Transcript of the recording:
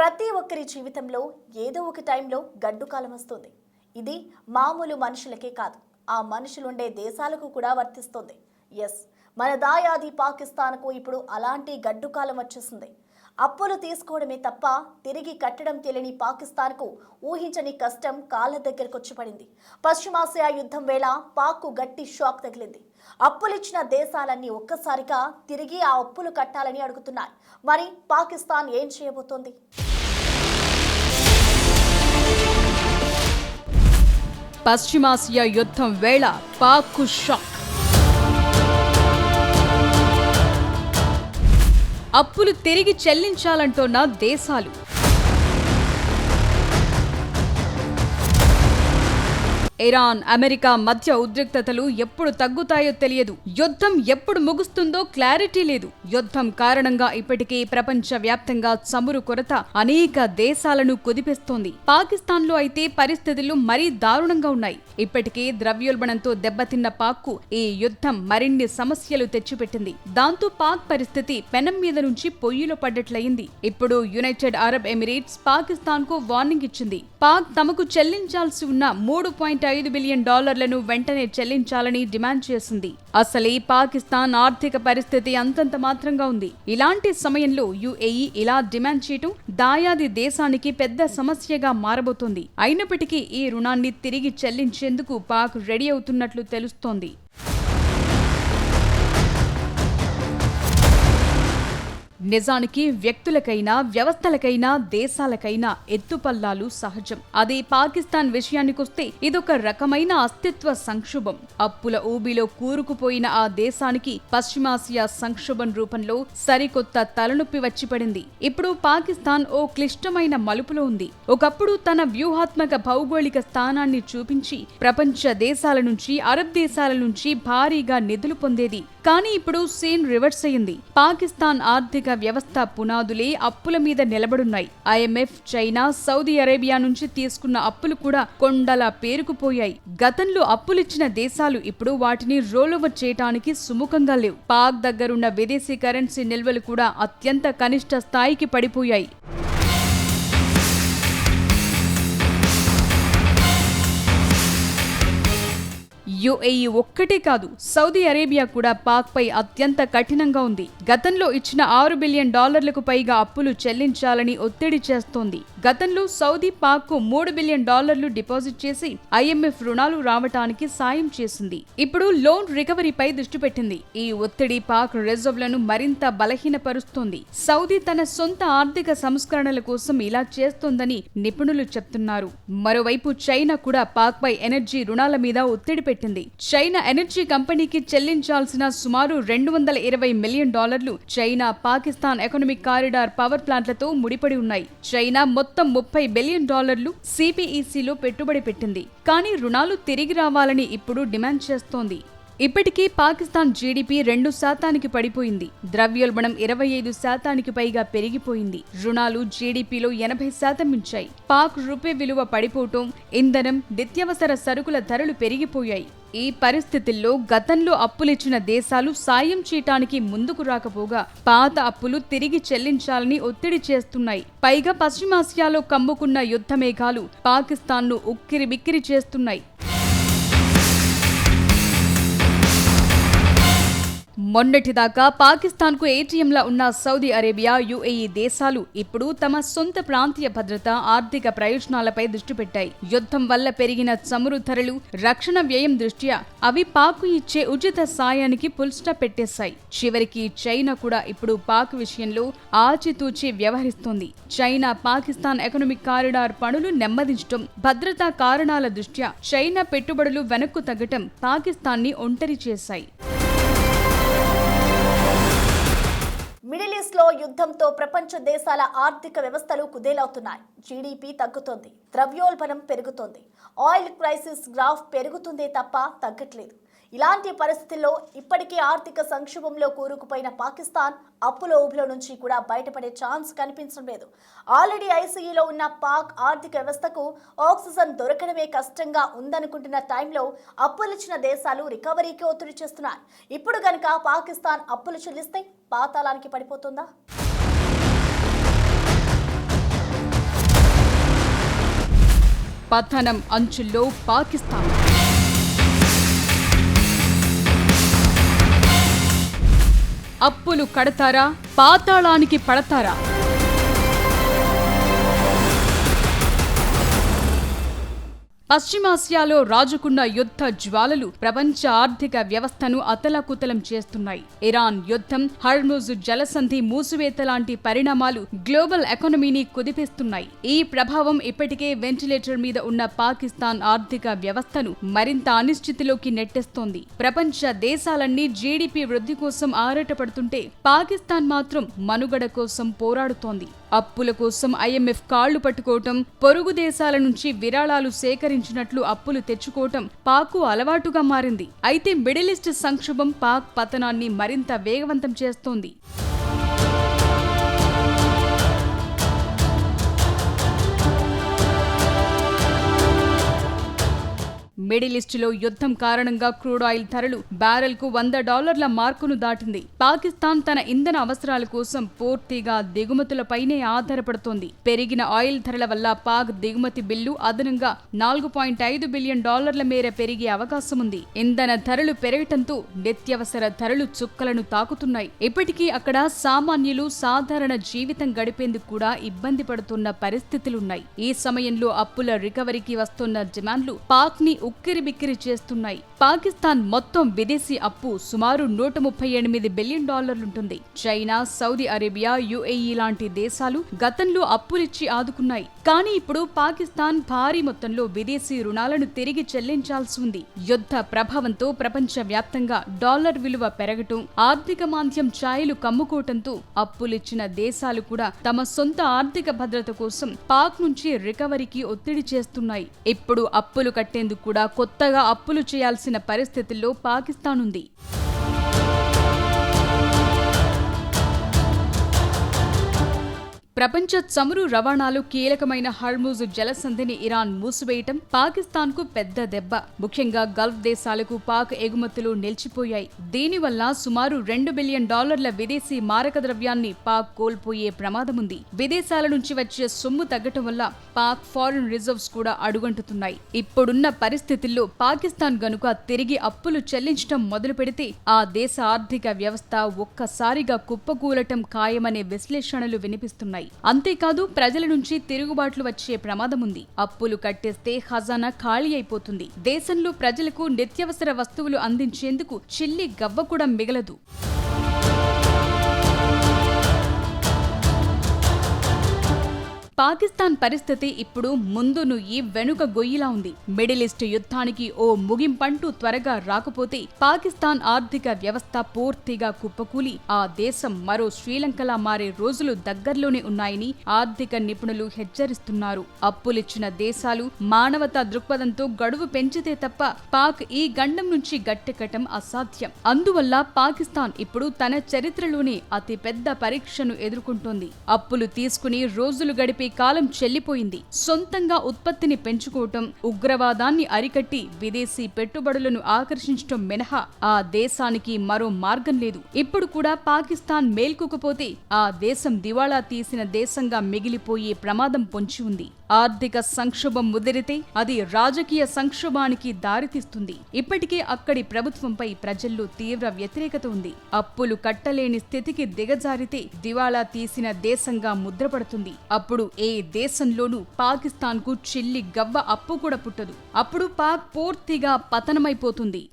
ప్రతి ఒక్కరి జీవితంలో ఏదో ఒక టైంలో గడ్డు కాలం వస్తుంది. ఇది మామూలు మనుషులకే కాదు, ఆ మనుషులుండే దేశాలకు కూడా వర్తిస్తుంది. ఎస్, మన దాయాది పాకిస్తాన్కు ఇప్పుడు అలాంటి గడ్డు కాలం వచ్చేసింది. అప్పులు తీసుకోవడమే తప్ప తిరిగి కట్టడం తెలియని పాకిస్తాన్కు ఊహించని కష్టం కాళ్ళ దగ్గరకు వచ్చి పడింది. పశ్చిమాసియా యుద్ధం వేళ పాక్కు గట్టి షాక్ తగిలింది. అప్పులిచ్చిన దేశాలన్నీ ఒక్కసారిగా తిరిగి ఆ అప్పులు కట్టాలని అడుగుతున్నాయి. మరి పాకిస్తాన్ ఏం చేయబోతోంది? పశ్చిమాసియా యుద్ధం వేళ పాక్కు షాక్. అప్పులు తిరిగి చెల్లించాలంటున్న దేశాలు. ఇరాన్, అమెరికా మధ్య ఉద్రిక్తతలు ఎప్పుడు తగ్గుతాయో తెలియదు. యుద్ధం ఎప్పుడు ముగుస్తుందో క్లారిటీ లేదు. యుద్ధం కారణంగా ఇప్పటికే ప్రపంచ వ్యాప్తంగా చమురు కొరత అనేక దేశాలను కుదిపేస్తోంది. పాకిస్తాన్లో అయితే పరిస్థితులు మరీ దారుణంగా ఉన్నాయి. ఇప్పటికే ద్రవ్యోల్బణంతో దెబ్బతిన్న పాక్కు ఈ యుద్ధం మరిన్ని సమస్యలు తెచ్చిపెట్టింది. దాంతో పాక్ పరిస్థితి పెనం మీద నుంచి పొయ్యిలో పడ్డట్లయింది. ఇప్పుడు యునైటెడ్ అరబ్ ఎమిరేట్స్ పాకిస్తాన్ కు వార్నింగ్ ఇచ్చింది. పాక్ తమకు చెల్లించాల్సి ఉన్న $3.5 బిలియన్ వెంటనే చెల్లించాలని డిమాండ్ చేసింది. అసలే పాకిస్తాన్ ఆర్థిక పరిస్థితి అంతంత మాత్రంగా ఉంది. ఇలాంటి సమయంలో యుఏఈ ఇలా డిమాండ్ చేయటం దాయాది దేశానికి పెద్ద సమస్యగా మారబోతోంది. అయినప్పటికీ ఈ రుణాన్ని తిరిగి చెల్లించేందుకు పాక్ రెడీ అవుతున్నట్లు తెలుస్తోంది. నిజానికి వ్యక్తులకైనా, వ్యవస్థలకైనా, దేశాలకైనా ఎత్తుపల్లాలు సహజం. అదే పాకిస్తాన్ విషయానికొస్తే ఇదొక రకమైన అస్తిత్వ సంక్షోభం. అప్పుల ఊబిలో కూరుకుపోయిన ఆ దేశానికి పశ్చిమాసియా సంక్షోభం రూపంలో సరికొత్త తలనొప్పి వచ్చిపడింది. ఇప్పుడు పాకిస్తాన్ ఓ క్లిష్టమైన మలుపులో ఉంది. ఒకప్పుడు తన వ్యూహాత్మక భౌగోళిక స్థానాన్ని చూపించి ప్రపంచ దేశాల నుంచి, అరబ్ దేశాల నుంచి భారీగా నిధులు పొందేది. కానీ ఇప్పుడు సీన్ రివర్స్ అయింది. పాకిస్తాన్ ఆర్థిక వ్యవస్థ పునాదులే అప్పుల మీద నిలబడున్నాయి. ఐఎంఎఫ్, చైనా, సౌదీ అరేబియా నుంచి తీసుకున్న అప్పులు కూడా కొండలా పేరుకుపోయాయి. గతంలో అప్పులిచ్చిన దేశాలు ఇప్పుడు వాటిని రోల్ ఓవర్ చేయటానికి సుముఖంగా లేవు. పాక్ దగ్గరున్న విదేశీ కరెన్సీ నిల్వలు కూడా అత్యంత కనిష్ట స్థాయికి పడిపోయాయి. యుఏఈ ఒక్కటే కాదు, సౌదీ అరేబియా కూడా పాక్ పై అత్యంత కఠినంగా ఉంది. గతంలో ఇచ్చిన $6 బిలియన్ పైగా అప్పులు చెల్లించాలని ఒత్తిడి చేస్తోంది. గతంలో సౌదీ పాక్ కు $3 బిలియన్ డిపాజిట్ చేసి ఐఎంఎఫ్ రుణాలు రావటానికి సాయం చేసింది. ఇప్పుడు లోన్ రికవరీపై దృష్టి పెట్టింది. ఈ ఒత్తిడి పాక్ రిజర్వ్లను మరింత బలహీనపరుస్తోంది. సౌదీ తన సొంత ఆర్థిక సంస్కరణల కోసం ఇలా చేస్తోందని నిపుణులు చెప్తున్నారు. మరోవైపు చైనా కూడా పాక్ పై ఎనర్జీ రుణాల మీద ఒత్తిడి పెట్టింది. చైనా ఎనర్జీ కంపెనీకి చెల్లించాల్సిన సుమారు $220 million China Pakistan economic corridor power ప్లాంట్లతో ముడిపడి ఉన్నాయి. చైనా మొత్తం $30 బిలియన్ సిపిఈసిలో పెట్టుబడి పెట్టింది. కానీ రుణాలు తిరిగి రావాలని ఇప్పుడు డిమాండ్ చేస్తోంది. ఇప్పటికీ పాకిస్తాన్ జీడీపీ 2% పడిపోయింది. ద్రవ్యోల్బణం 25% పైగా పెరిగిపోయింది. రుణాలు జీడీపీలో 80% మించాయి. పాక్ రూపే విలువ పడిపోవటం, ఇంధనం, నిత్యావసర సరుకుల ధరలు పెరిగిపోయాయి. ఈ పరిస్థితుల్లో గతంలో అప్పులిచ్చిన దేశాలు సాయం చేయటానికి ముందుకు రాకపోగా పాత అప్పులు తిరిగి చెల్లించాలని ఒత్తిడి చేస్తున్నాయి. పైగా పశ్చిమాసియాలో కమ్ముకున్న యుద్ధ మేఘాలు పాకిస్తాన్ను ఉక్కిరిబిక్కిరి చేస్తున్నాయి. మొన్నటిదాకా పాకిస్తాన్కు ఏటీఎంలా ఉన్న సౌదీ అరేబియా, యుఏఈ దేశాలు ఇప్పుడు తమ సొంత ప్రాంతీయ భద్రత, ఆర్థిక ప్రయోజనాలపై దృష్టి పెట్టాయి. యుద్ధం వల్ల పెరిగిన చమురు ధరలు, రక్షణ వ్యయం దృష్ట్యా అవి పాక్ ఇచ్చే ఉచిత సాయానికి ఫుల్ స్టాప్ పెట్టేశాయి. చివరికి చైనా కూడా ఇప్పుడు పాక్ విషయంలో ఆచితూచి వ్యవహరిస్తోంది. చైనా పాకిస్తాన్ ఎకనామిక్ కారిడార్ పనులు నెమ్మదించడం, భద్రతా కారణాల దృష్ట్యా చైనా పెట్టుబడులు వెనక్కు తగ్గటం పాకిస్తాన్ని ఒంటరి చేశాయి. మిడిల్ ఈస్ట్ లో యుద్ధంతో ప్రపంచ దేశాల ఆర్థిక వ్యవస్థలు కుదేలవుతున్నాయి. జీడీపీ తగ్గుతోంది, ద్రవ్యోల్బణం పెరుగుతోంది, ఆయిల్ ప్రైసెస్ గ్రాఫ్ పెరుగుతుందే తప్ప తగ్గట్లేదు. ఇలాంటి పరిస్థితుల్లో ఇప్పటికీ ఆర్థిక సంక్షోభంలో కూరుకుపోయిన పాకిస్తాన్ అప్పుల ఊబిలో నుంచి కూడా బయటపడే ఛాన్స్ కనిపించడం లేదు. ఆల్రెడీ ఐసీయూలో ఉన్న పాక్ ఆర్థిక వ్యవస్థకు ఆక్సిజన్ దొరకడమే కష్టంగా ఉందనుకుంటున్న టైంలో అప్పులిచ్చిన దేశాలు రికవరీకి ఒత్తిడి చేస్తున్నాయి. ఇప్పుడు గనుక పాకిస్తాన్ అప్పులు చెల్లిస్తే పాతాళానికి పడిపోతుందా? పతనం అంచుల్లో పాకిస్తాన్. అప్పులు కడతారా, పాతాళానికి పడతారా? పశ్చిమాసియాలో రాజుకున్న యుద్ధ జ్వాలలు ప్రపంచ ఆర్థిక వ్యవస్థను అతలాకుతలం చేస్తున్నాయి. ఇరాన్ యుద్ధం, హర్ముజ్ జలసంధి మూసివేత లాంటి పరిణామాలు గ్లోబల్ ఎకానమీని కుదిపేస్తున్నాయి. ఈ ప్రభావం ఇప్పటికే వెంటిలేటర్ మీద ఉన్న పాకిస్తాన్ ఆర్థిక వ్యవస్థను మరింత అనిశ్చితిలోకి నెట్టేస్తోంది. ప్రపంచ దేశాలన్నీ జీడీపీ వృద్ధి కోసం ఆరాటపడుతుంటే పాకిస్తాన్ మాత్రం మనుగడ కోసం పోరాడుతోంది. అప్పుల కోసం IMF కాళ్లు పట్టుకోవటం, పొరుగు దేశాల నుంచి విరాళాలు సేకరించినట్లు అప్పులు తెచ్చుకోవటం పాక్కు అలవాటుగా మారింది. అయితే మిడిల్ ఈస్ట్ సంక్షోభం పాక్ పతనాన్ని మరింత వేగవంతం చేస్తోంది. మిడిల్ ఈస్ట్లో యుద్ధం కారణంగా క్రూడ్ ఆయిల్ ధరలు బ్యారెల్కు $100 మార్కును దాటింది. పాకిస్తాన్ తన ఇంధన అవసరాల కోసం పూర్తిగా దిగుమతులపైనే ఆధారపడుతోంది. పెరిగిన ఆయిల్ ధరల వల్ల పాక్ దిగుమతి బిల్లు అదనంగా $4.5 బిలియన్ మేర పెరిగే అవకాశం ఉంది. ఇంధన ధరలు పెరగటంతో నిత్యావసర ధరలు చుక్కలను తాకుతున్నాయి. ఇప్పటికీ అక్కడ సామాన్యులు సాధారణ జీవితం గడిపేందుకు కూడా ఇబ్బంది పడుతున్న పరిస్థితులున్నాయి. ఈ సమయంలో అప్పుల రికవరీకి వస్తున్న డిమాండ్లు పాక్ ని ఉక్కిరిబిక్కిరి చేస్తున్నాయి. పాకిస్తాన్ మొత్తం విదేశీ అప్పు సుమారు $138 బిలియన్ ఉంటుంది. చైనా, సౌదీ అరేబియా, UAE లాంటి దేశాలు గతంలో అప్పులిచ్చి ఆదుకున్నాయి. కానీ ఇప్పుడు పాకిస్తాన్ భారీ మొత్తంలో విదేశీ రుణాలను తిరిగి చెల్లించాల్సి ఉంది. యుద్ధ ప్రభావంతో ప్రపంచ వ్యాప్తంగా డాలర్ విలువ పెరగటం, ఆర్థిక మాంద్యం ఛాయలు కమ్ముకోవటంతో అప్పులిచ్చిన దేశాలు కూడా తమ సొంత ఆర్థిక భద్రత కోసం పాక్ నుంచి రికవరీకి ఒత్తిడి చేస్తున్నాయి. ఇప్పుడు అప్పులు కట్టేందుకు కూడా కొత్తగా అప్పులు చేయాల్సిన పరిస్థితుల్లో పాకిస్తాన్ ఉంది. ప్రపంచ చమురు రవాణాలో కీలకమైన హర్ముజ్ జలసంధిని ఇరాన్ మూసివేయటం పాకిస్తాన్కు పెద్ద దెబ్బ. ముఖ్యంగా గల్ఫ్ దేశాలకు పాక్ ఎగుమతులు నిలిచిపోయాయి. దీనివల్ల సుమారు $2 బిలియన్ విదేశీ మారక ద్రవ్యాన్ని పాక్ కోల్పోయే ప్రమాదముంది. విదేశాల నుంచి వచ్చే సొమ్ము తగ్గటం వల్ల పాక్ ఫారిన్ రిజర్వ్స్ కూడా అడుగంటుతున్నాయి. ఇప్పుడున్న పరిస్థితుల్లో పాకిస్తాన్ గనుక తిరిగి అప్పులు చెల్లించడం మొదలు పెడితే ఆ దేశ ఆర్థిక వ్యవస్థ ఒక్కసారిగా కుప్పకూలటం ఖాయమనే విశ్లేషణలు వినిపిస్తున్నాయి. అంతేకాదు ప్రజల నుంచి తిరుగుబాట్లు వచ్చే ప్రమాదం ఉంది. అప్పులు కట్టేస్తే ఖజానా ఖాళీ అయిపోతుంది. దేశంలో ప్రజలకు నిత్యావసర వస్తువులు అందించేందుకు చిల్లి గవ్వ కూడా మిగలదు. పాకిస్తాన్ పరిస్థితి ఇప్పుడు ముందు నుయ్యి వెనుక గొయ్యిలా ఉంది. మిడిల్ ఈస్ట్ యుద్ధానికి ఓ ముగింపంటూ త్వరగా రాకపోతే పాకిస్తాన్ ఆర్థిక వ్యవస్థ పూర్తిగా కుప్పకూలి ఆ దేశం మరో శ్రీలంకలా మారే రోజులు దగ్గరలోనే ఉన్నాయని ఆర్థిక నిపుణులు హెచ్చరిస్తున్నారు. అప్పులిచ్చిన దేశాలు మానవతా దృక్పథంతో గడువు పెంచితే తప్ప పాక్ ఈ గండం నుంచి గట్టెక్కటం అసాధ్యం. అందువల్ల పాకిస్తాన్ ఇప్పుడు తన చరిత్రలోనే అతిపెద్ద పరీక్షను ఎదుర్కొంటోంది. అప్పులు తీసుకుని రోజులు గడిపే కాలం చెల్లిపోయింది. సొంతంగా ఉత్పత్తిని పెంచుకోవటం, ఉగ్రవాదాన్ని అరికట్టి విదేశీ పెట్టుబడులను ఆకర్షించటం మినహా ఆ దేశానికి మరో మార్గం లేదు. ఇప్పుడు కూడా పాకిస్తాన్ మేల్కొకపోతే ఆ దేశం దివాళా తీసిన దేశంగా మిగిలిపోయే ప్రమాదం పొంచి ఉంది. ఆర్థిక సంక్షోభం ముదిరితే అది రాజకీయ సంక్షోభానికి దారితీస్తుంది. ఇప్పటికే అక్కడి ప్రభుత్వంపై ప్రజల్లో తీవ్ర వ్యతిరేకత ఉంది. అప్పులు కట్టలేని స్థితికి దిగజారితే దివాళా తీసిన దేశంగా ముద్రపడుతుంది. అప్పుడు ఏ దేశంలోనూ పాకిస్తాన్కు చిల్లి గవ్వ అప్పు కూడా పుట్టదు. అప్పుడు పాక్ పూర్తిగా పతనమైపోతుంది.